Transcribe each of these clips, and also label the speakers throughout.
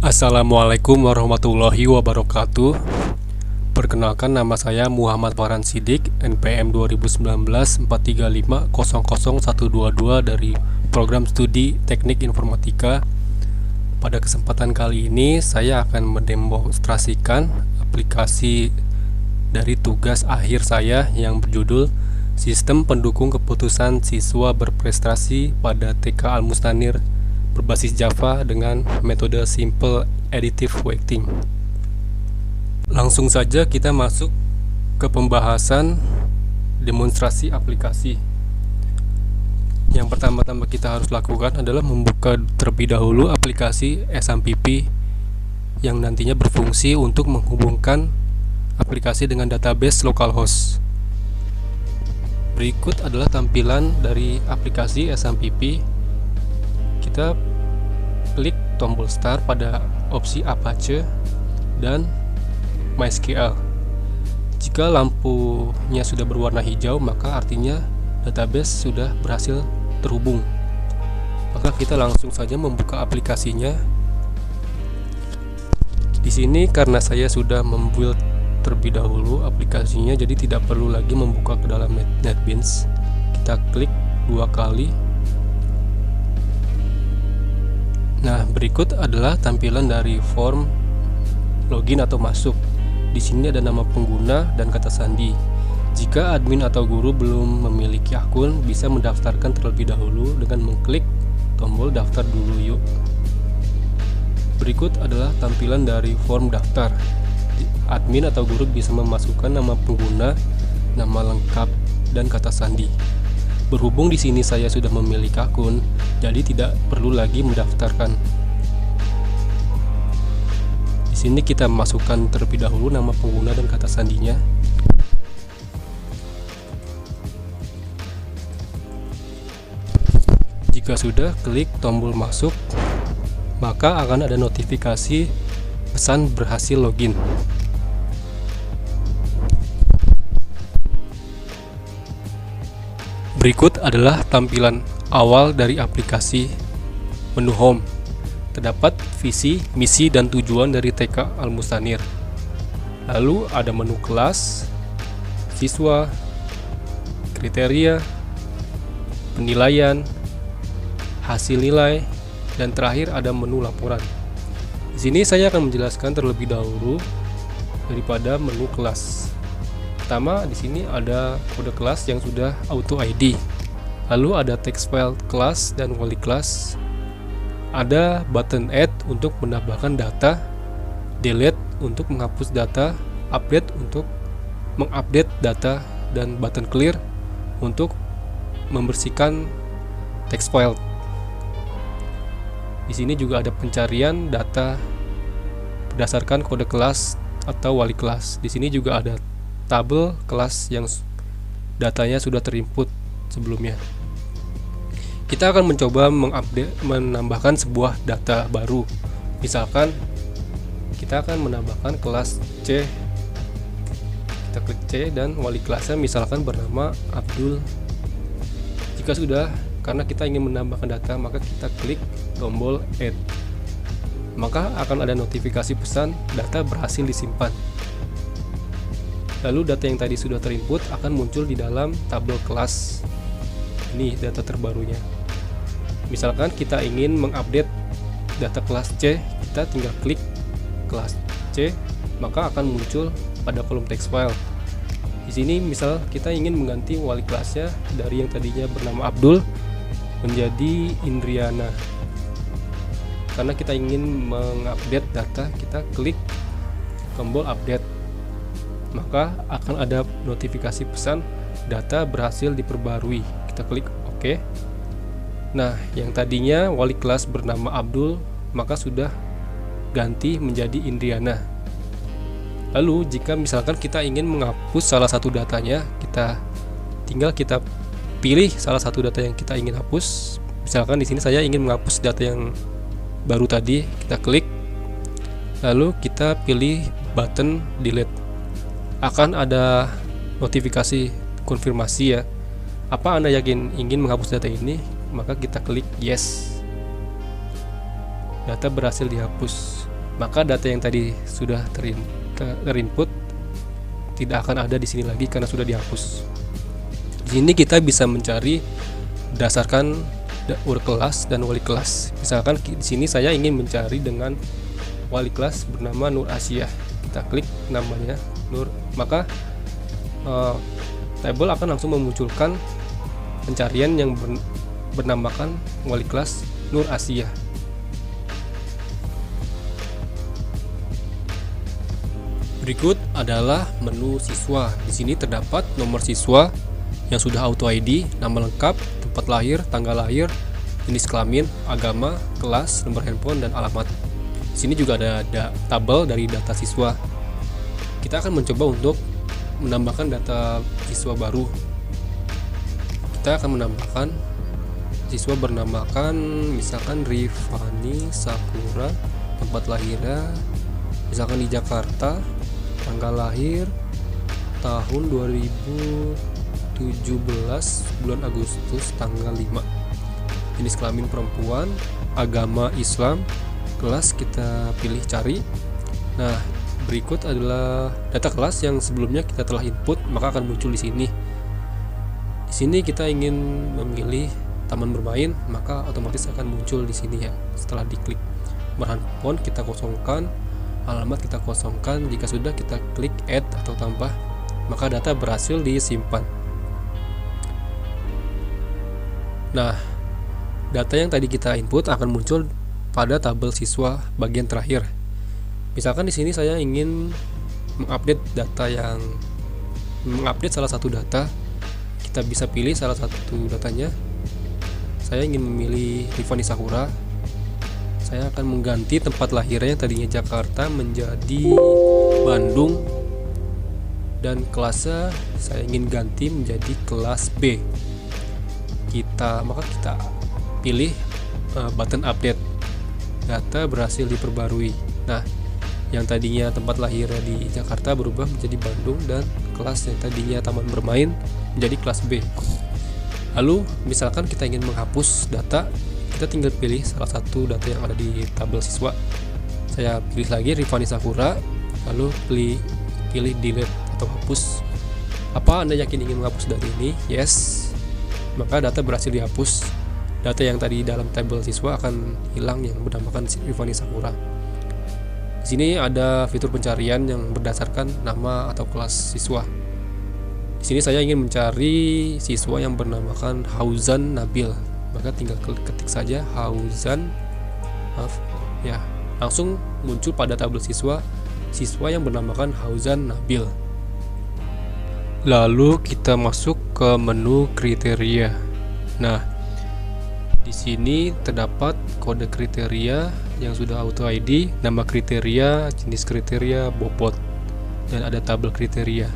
Speaker 1: Assalamualaikum warahmatullahi wabarakatuh. Perkenalkan, nama saya Muhammad Farhan Sidik, NPM 2019-435-00122 dari Program Studi Teknik Informatika. Pada kesempatan kali ini saya akan mendemonstrasikan aplikasi dari tugas akhir saya yang berjudul Sistem Pendukung Keputusan Siswa Berprestasi pada TK Al-Mustanir berbasis Java dengan metode Simple Additive Weighting. Langsung saja kita masuk ke pembahasan demonstrasi aplikasi. Yang pertama-tama kita harus lakukan adalah membuka terlebih dahulu aplikasi SMPP yang nantinya berfungsi untuk menghubungkan aplikasi dengan database localhost. Berikut adalah tampilan dari aplikasi SMPP. Kita klik tombol start pada opsi Apache dan MySQL. Jika lampunya sudah berwarna hijau, maka artinya database sudah berhasil terhubung. Maka kita langsung saja membuka aplikasinya. Di sini karena saya sudah membuild terlebih dahulu aplikasinya, jadi tidak perlu lagi membuka ke dalam NetBeans. Kita klik dua kali. Nah, berikut adalah tampilan dari form login atau masuk. Di sini ada nama pengguna dan kata sandi. Jika admin atau guru belum memiliki akun, bisa mendaftarkan terlebih dahulu dengan mengklik tombol daftar dulu yuk. Berikut adalah tampilan dari form daftar. Admin atau guru bisa memasukkan nama pengguna, nama lengkap, dan kata sandi. Berhubung di sini saya sudah memiliki akun, jadi tidak perlu lagi mendaftarkan. Di sini kita masukkan terlebih dahulu nama pengguna dan kata sandinya. Jika sudah, klik tombol masuk, maka akan ada notifikasi pesan berhasil login. Berikut adalah tampilan awal dari aplikasi. Menu home. Terdapat visi, misi, dan tujuan dari TK Al-Mustanir. Lalu ada menu kelas, siswa, kriteria, penilaian, hasil nilai, dan terakhir ada menu laporan. Di sini saya akan menjelaskan terlebih dahulu daripada menu kelas. Pertama, di sini ada kode kelas yang sudah auto ID. Lalu ada text file kelas dan wali kelas. Ada button add untuk menambahkan data, delete untuk menghapus data, update untuk mengupdate data, dan button clear untuk membersihkan text file. Di sini juga ada pencarian data berdasarkan kode kelas atau wali kelas. Di sini juga ada tabel kelas yang datanya sudah terinput sebelumnya. Kita akan mencoba menambahkan sebuah data baru. Misalkan kita akan menambahkan kelas C. Kita klik C dan wali kelasnya misalkan bernama Abdul. Jika sudah, karena kita ingin menambahkan data, maka kita klik tombol add. Maka akan ada notifikasi pesan data berhasil disimpan. Lalu data yang tadi sudah terinput akan muncul di dalam tabel kelas. Ini data terbarunya. Misalkan kita ingin mengupdate data kelas C, kita tinggal klik kelas C, maka akan muncul pada kolom text file. Di sini misal kita ingin mengganti wali kelasnya dari yang tadinya bernama Abdul menjadi Indriana. Karena kita ingin mengupdate data, kita klik tombol update. Maka akan ada notifikasi pesan data berhasil diperbarui. Kita klik OK. Nah, yang tadinya wali kelas bernama Abdul, maka sudah ganti menjadi Indriana. Lalu jika misalkan kita ingin menghapus salah satu datanya, kita pilih salah satu data yang kita ingin hapus. Misalkan di sini saya ingin menghapus data yang baru tadi, kita klik. Lalu kita pilih button delete. Akan ada notifikasi konfirmasi ya. Apa Anda yakin ingin menghapus data ini? Maka kita klik yes. Data berhasil dihapus. maka data yang tadi sudah terinput tidak akan ada di sini lagi karena sudah dihapus. Di sini kita bisa mencari berdasarkan URL kelas dan wali kelas. Misalkan di sini saya ingin mencari dengan wali kelas bernama Nur Asia. Kita klik namanya Nur, maka table akan langsung memunculkan pencarian yang bernamakan wali kelas Nur Asia. Berikut adalah menu siswa. Di sini terdapat nomor siswa yang sudah auto ID, nama lengkap, tempat lahir, tanggal lahir, jenis kelamin, agama, kelas, nomor handphone, dan alamat. Di sini juga ada tabel dari data siswa. Kita akan mencoba untuk menambahkan data siswa baru. Kita akan menambahkan siswa bernamakan misalkan Rifani Sakura, tempat lahirnya misalkan di Jakarta, tanggal lahir tahun 2017 bulan Agustus tanggal 5, jenis kelamin perempuan, agama Islam, kelas kita pilih cari. Nah, berikut adalah data kelas yang sebelumnya kita telah input, maka akan muncul di sini. Di sini kita ingin memilih taman bermain, maka otomatis akan muncul di sini ya. Setelah diklik nomor handphone kita kosongkan, alamat kita kosongkan. Jika sudah, kita klik add atau tambah, maka data berhasil disimpan. Nah, data yang tadi kita input akan muncul pada tabel siswa bagian terakhir. Misalkan di sini saya ingin mengupdate salah satu data, kita bisa pilih salah satu datanya. Saya ingin memilih Rifani Sakura. Saya akan mengganti tempat lahirnya tadinya Jakarta menjadi Bandung, dan kelasnya saya ingin ganti menjadi kelas B. Maka kita pilih button update. Data berhasil diperbarui. Nah, yang tadinya tempat lahirnya di Jakarta berubah menjadi Bandung, dan kelas yang tadinya taman bermain menjadi kelas B. Lalu misalkan kita ingin menghapus data, kita tinggal pilih salah satu data yang ada di tabel siswa. Saya pilih lagi Rifani Sakura, lalu pilih delete atau hapus. Apa Anda yakin ingin menghapus data ini? Yes. Maka data berhasil dihapus. Data yang tadi dalam tabel siswa akan hilang yang bernamakan Rifani Sakura. Di sini ada fitur pencarian yang berdasarkan nama atau kelas siswa. Di sini saya ingin mencari siswa yang bernamakan Hauzan Nabil. Maka tinggal ketik saja Hauzan, langsung muncul pada tabel siswa yang bernamakan Hauzan Nabil. Lalu kita masuk ke menu kriteria. Nah, di sini terdapat kode kriteria yang sudah auto ID, nama kriteria, jenis kriteria, bobot, dan ada tabel kriteria.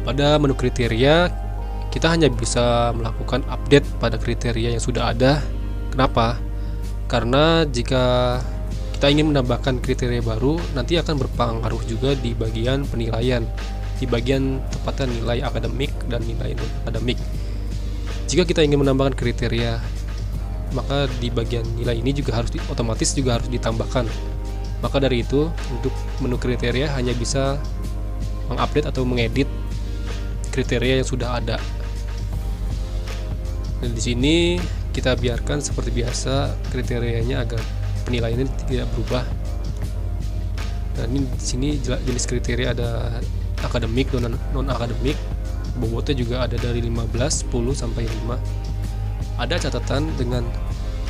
Speaker 1: Pada menu kriteria, kita hanya bisa melakukan update pada kriteria yang sudah ada. Kenapa? Karena jika kita ingin menambahkan kriteria baru, nanti akan berpengaruh juga di bagian penilaian, di bagian tepatnya nilai akademik dan nilai non akademik. Jika kita ingin menambahkan kriteria, maka di bagian nilai ini juga otomatis harus ditambahkan. Maka dari itu, untuk menu kriteria hanya bisa mengupdate atau mengedit kriteria yang sudah ada. Dan di sini kita biarkan seperti biasa kriterianya agar penilaiannya tidak berubah. Dan ini di sini jenis kriteria ada akademik dan non akademik. Bobotnya juga ada dari 15, 10 sampai 5. Ada catatan dengan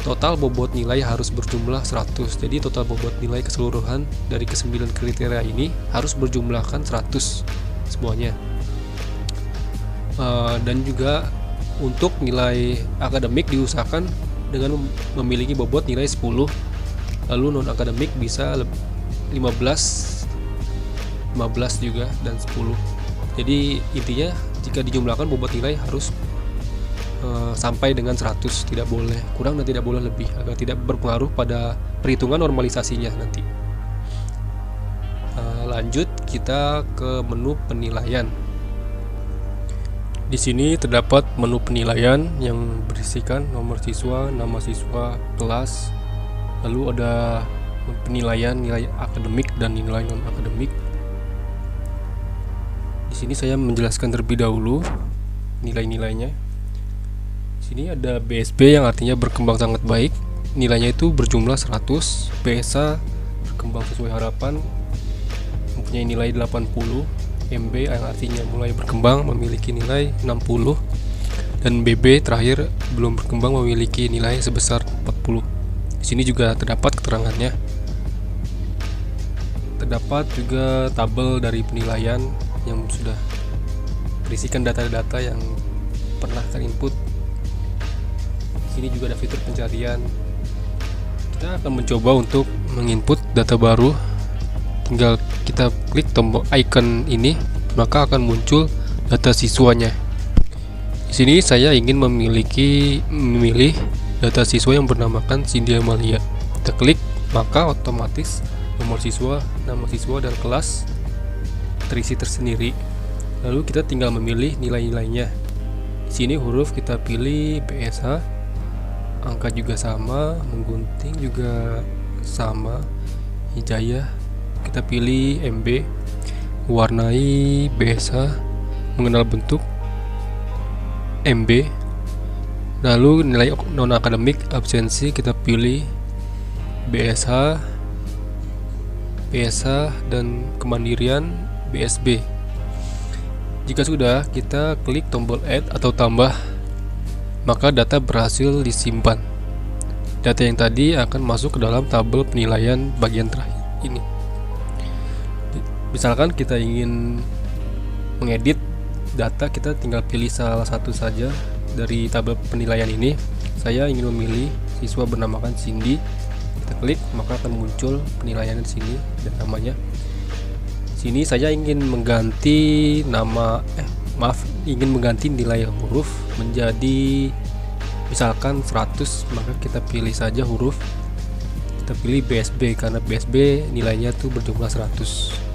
Speaker 1: total bobot nilai harus berjumlah 100. Jadi total bobot nilai keseluruhan dari ke-9 kriteria ini harus berjumlahkan 100 semuanya. Dan juga untuk nilai akademik diusahakan dengan memiliki bobot nilai 10. Lalu non akademik bisa 15 juga dan 10. Jadi intinya jika dijumlahkan bobot nilai harus sampai dengan 100, tidak boleh kurang dan tidak boleh lebih, agar tidak berpengaruh pada perhitungan normalisasinya nanti. Lanjut kita ke menu penilaian. Di sini terdapat menu penilaian yang berisikan nomor siswa, nama siswa, kelas, lalu ada penilaian nilai akademik dan nilai non akademik. Di sini saya menjelaskan terlebih dahulu nilai-nilainya. Di sini ada BSB yang artinya berkembang sangat baik. Nilainya itu berjumlah 100. BSA berkembang sesuai harapan, mempunyai nilai 80. MB yang artinya mulai berkembang memiliki nilai 60. Dan BB terakhir belum berkembang memiliki nilai sebesar 40. Di sini juga terdapat keterangannya. Terdapat juga tabel dari penilaian yang sudah berisikan data-data yang pernah terinput. Di sini juga ada fitur pencarian. Kita akan mencoba untuk menginput data baru. Tinggal kita klik tombol icon ini, maka akan muncul data siswanya. Di sini saya ingin memilih data siswa yang bernamakan Cindy Amalia. Kita klik, maka otomatis nomor siswa, nama siswa, dan kelas terisi tersendiri. Lalu kita tinggal memilih nilai-nilainya. Di sini huruf kita pilih BSH, angka juga sama, menggunting juga sama, hijayah kita pilih MB, warnai BSH, mengenal bentuk MB. Lalu nilai non akademik absensi kita pilih BSH, dan kemandirian BSB. Jika sudah, kita klik tombol add atau tambah, maka data berhasil disimpan. Data yang tadi akan masuk ke dalam tabel penilaian bagian terakhir ini. Misalkan kita ingin mengedit data, kita tinggal pilih salah satu saja dari tabel penilaian ini. Saya ingin memilih siswa bernamakan Cindy. Kita klik, maka akan muncul penilaian di sini dan namanya. Sini saya ingin mengganti ingin mengganti nilai huruf menjadi misalkan 100, maka kita pilih saja huruf. Kita pilih BSB karena BSB nilainya tuh berjumlah 100.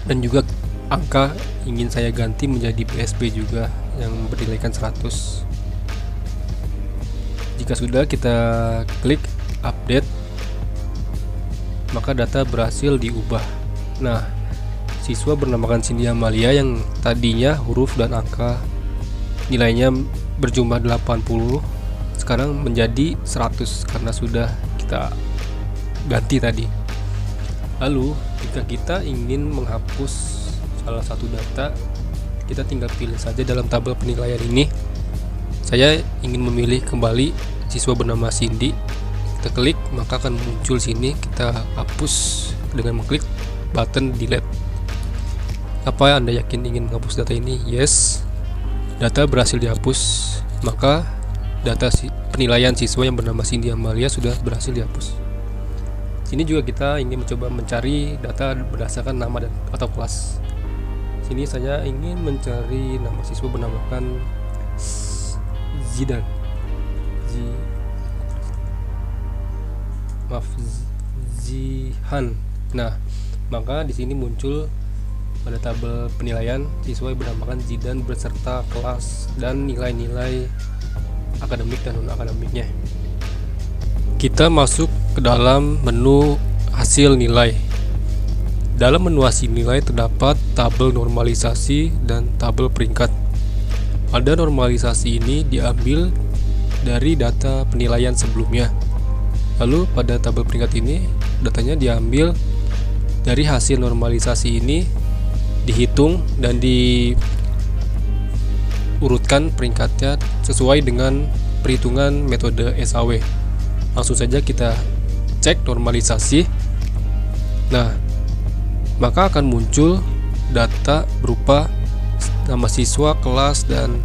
Speaker 1: Dan juga angka ingin saya ganti menjadi BSB juga yang bernilaikan 100. Jika sudah, kita klik update, maka data berhasil diubah. Nah, siswa bernamakan Cindy Amalia yang tadinya huruf dan angka nilainya berjumlah 80 sekarang menjadi 100 karena sudah kita ganti tadi. Lalu jika kita ingin menghapus salah satu data, kita tinggal pilih saja dalam tabel penilaian ini. Saya ingin memilih kembali siswa bernama Cindy. Kita klik, maka akan muncul sini. Kita hapus dengan mengklik button delete. Apa Anda yakin ingin menghapus data ini? Yes. Data berhasil dihapus, maka data penilaian siswa yang bernama Cindy Amalia sudah berhasil dihapus. Sini juga kita ingin mencoba mencari data berdasarkan nama dan atau kelas. Sini saya ingin mencari nama siswa bernamakan Zihan. Nah, maka di sini muncul pada tabel penilaian siswa yang bernamakan Zidan beserta kelas dan nilai-nilai akademik dan non akademiknya. Kita masuk ke dalam menu hasil nilai. Dalam menu hasil nilai terdapat tabel normalisasi dan tabel peringkat. Pada normalisasi ini diambil dari data penilaian sebelumnya. Lalu pada tabel peringkat ini datanya diambil dari hasil normalisasi ini, dihitung dan diurutkan peringkatnya sesuai dengan perhitungan metode SAW. Langsung saja kita cek normalisasi. Nah, maka akan muncul data berupa nama siswa, kelas, dan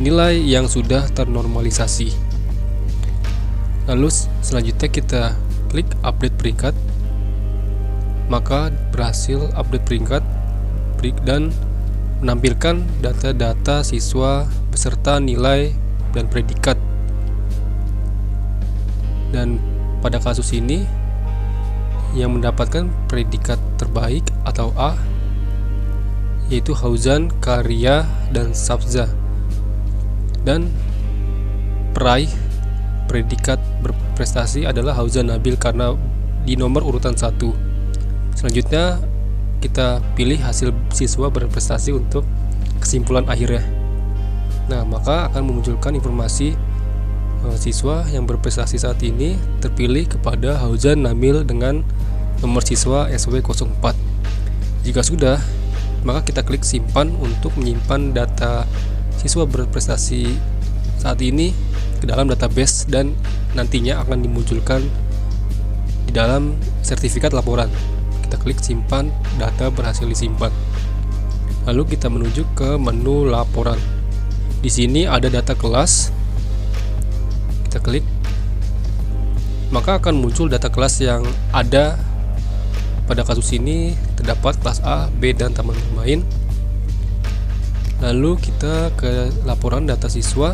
Speaker 1: nilai yang sudah ternormalisasi. Lalu selanjutnya kita klik update peringkat, maka berhasil update peringkat dan menampilkan data-data siswa beserta nilai dan predikat. Dan pada kasus ini yang mendapatkan predikat terbaik atau A yaitu Hauzan, Karya, dan Sabza, dan peraih predikat berprestasi adalah Hauzan Nabil karena di nomor urutan 1. Selanjutnya kita pilih hasil siswa berprestasi untuk kesimpulan akhirnya. Nah, maka akan memunculkan informasi siswa yang berprestasi saat ini terpilih kepada Hauzan Nabil dengan nomor siswa SW04. Jika sudah, maka kita klik simpan untuk menyimpan data siswa berprestasi saat ini ke dalam database dan nantinya akan dimunculkan di dalam sertifikat laporan. Kita klik simpan, data berhasil disimpan. Lalu kita menuju ke menu laporan. Di sini ada data kelas. Kita klik. Maka akan muncul data kelas yang ada. Pada kasus ini terdapat kelas A, B, dan taman bermain. Lalu kita ke laporan data siswa.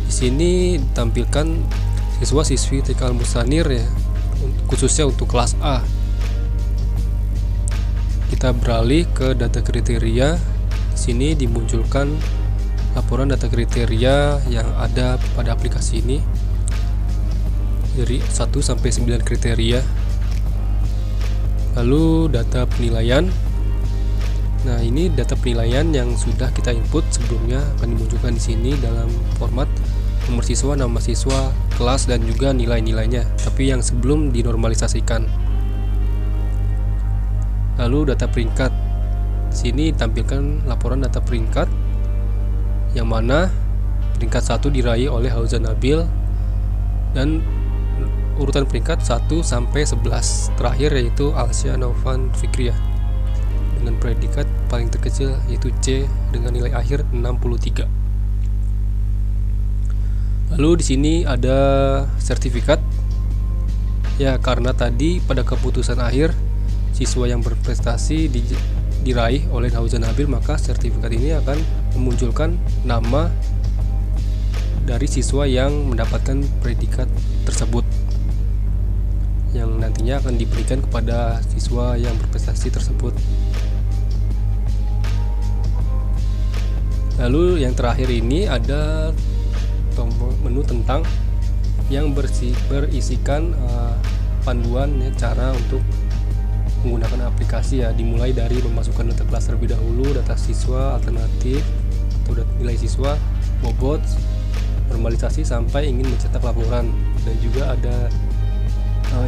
Speaker 1: Di sini ditampilkan siswa-siswi TK Al-Musanir ya, khususnya untuk kelas A. Kita beralih ke data kriteria. Di sini dimunculkan laporan data kriteria yang ada pada aplikasi ini dari 1 sampai 9 kriteria. Lalu data penilaian. Nah, ini data penilaian yang sudah kita input sebelumnya akan dimunculkan di sini dalam format nomor siswa, nama siswa, kelas, dan juga nilai-nilainya, tapi yang sebelum dinormalisasikan. Lalu data peringkat. Di sini tampilkan laporan data peringkat yang mana peringkat 1 diraih oleh Hauzan Nabil dan urutan peringkat 1 sampai 11 terakhir yaitu Alsya Naufan Fikriah dengan predikat paling terkecil yaitu C dengan nilai akhir 63. Lalu di sini ada sertifikat. Ya, karena tadi pada keputusan akhir siswa yang berprestasi diraih oleh Hauzan Nabil, maka sertifikat ini akan memunculkan nama dari siswa yang mendapatkan predikat tersebut, yang nantinya akan diberikan kepada siswa yang berprestasi tersebut. Lalu yang terakhir ini ada tombol menu tentang yang berisikan panduan ya, cara untuk menggunakan aplikasi ya, dimulai dari memasukkan data kelas terlebih dahulu, data siswa alternatif atau nilai siswa, bobot, normalisasi sampai ingin mencetak laporan. Dan juga ada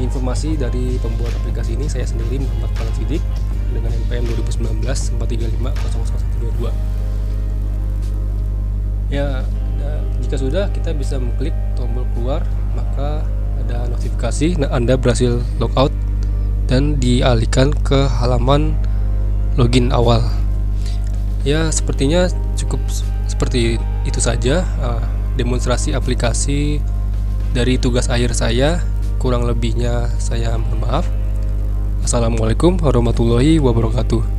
Speaker 1: informasi dari pembuat aplikasi ini, saya sendiri Muhammad Fahlan Sidik dengan NPM 2019 435 00122. Ya, jika sudah kita bisa mengklik tombol keluar, maka ada notifikasi Anda berhasil logout dan dialihkan ke halaman login awal. Ya, sepertinya cukup seperti itu saja demonstrasi aplikasi dari tugas akhir saya. Kurang lebihnya saya mohon maaf. Assalamualaikum warahmatullahi wabarakatuh.